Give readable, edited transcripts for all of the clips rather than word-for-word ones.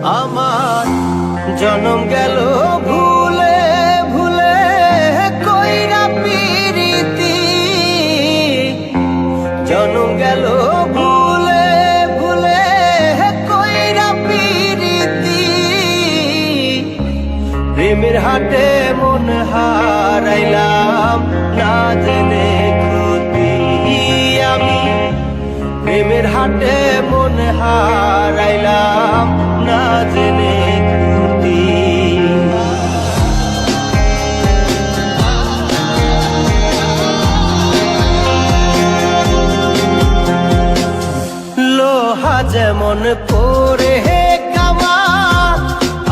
আমার জনম গেল ভুলে ভুলে কইরা পিরিতি, জনম গেল ভুলে ভুলে কইরা পিরিতি। প্রেমের হাটে মন হারাইলাম না জেনে ক্ষতি আমি, প্রেমের হাটে মন হারাইলাম না জেনে ক্ষতি। লোহা যেমন পরে হে কামা,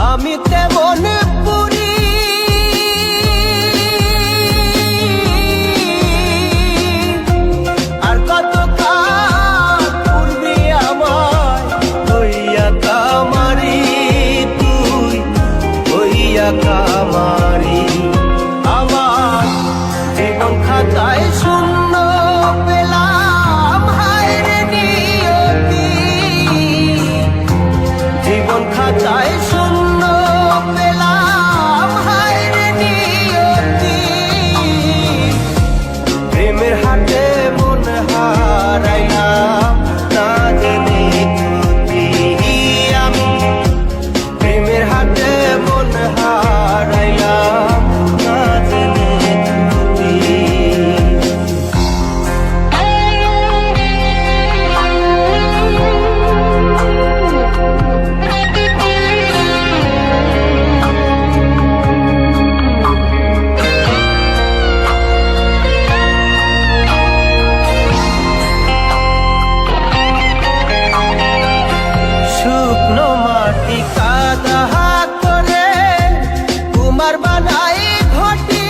আমি তেমন পুরি। আর কত কাল পূর্বে আমায় হইয়া কামারি, তুই হইয়া কামারি। আমার জীবন খাতায় শূন্য পেলাম হায় রে নিয়তি, জীবন খাতায় শূন্য পেলাম হায় রে নিয়তি। প্রেমের হাটে মন হারাইলাম না জেনে ক্ষতি আমি, প্রেমের হাটে মন হারাইলাম না জেনে ক্ষতি। শুকনো মাটি কাদা করে কুমার বানাই ঘটি,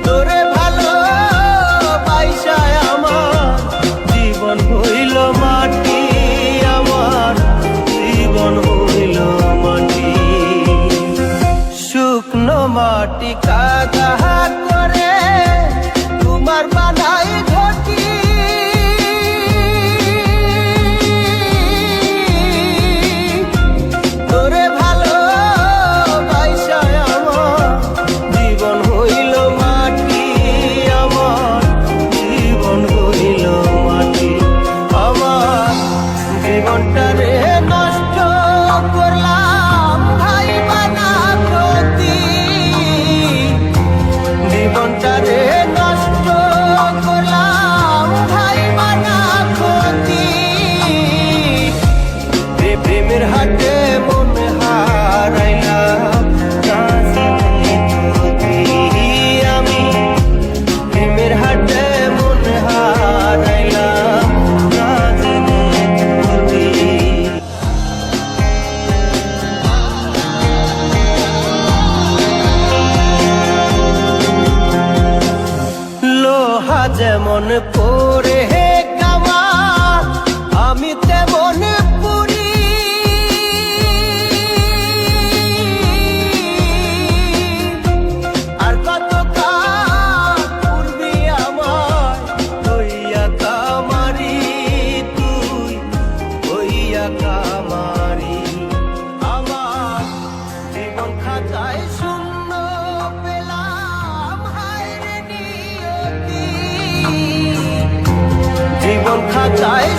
তোরে ভালো পয়সায় আমার জীবন হইল মাটি, আমার জীবন হইল মাটি। শুকনো মাটি কাদা করে কুমার বানাই ঘটি, তোরে ভালো পয়সায় আমার জীবন হইল মাটি, আমার জীবন হইল মাটি। আমার জীবনটারে নষ্ট করলাম ভাই বানা ক্ষতি, জীবনটারে নষ্ট করলাম ভাই বানা ক্ষতি। প্রেমের হাটে মন হারাইলাম না জেনে ক্ষতি আমি, প্রেমের হাটে মন হারাইলাম না জেনে ক্ষতি। লোহা যেমন পরে হে কামা, আমি তেমন পুরি। আর কত কাল পূর্বে আমায় হইয়া কামারি, তুই হইয়া কামারি। আমার জীবন খাতায় শূন্য পেলাম হায় রে নিয়তি, জীবন খাতায়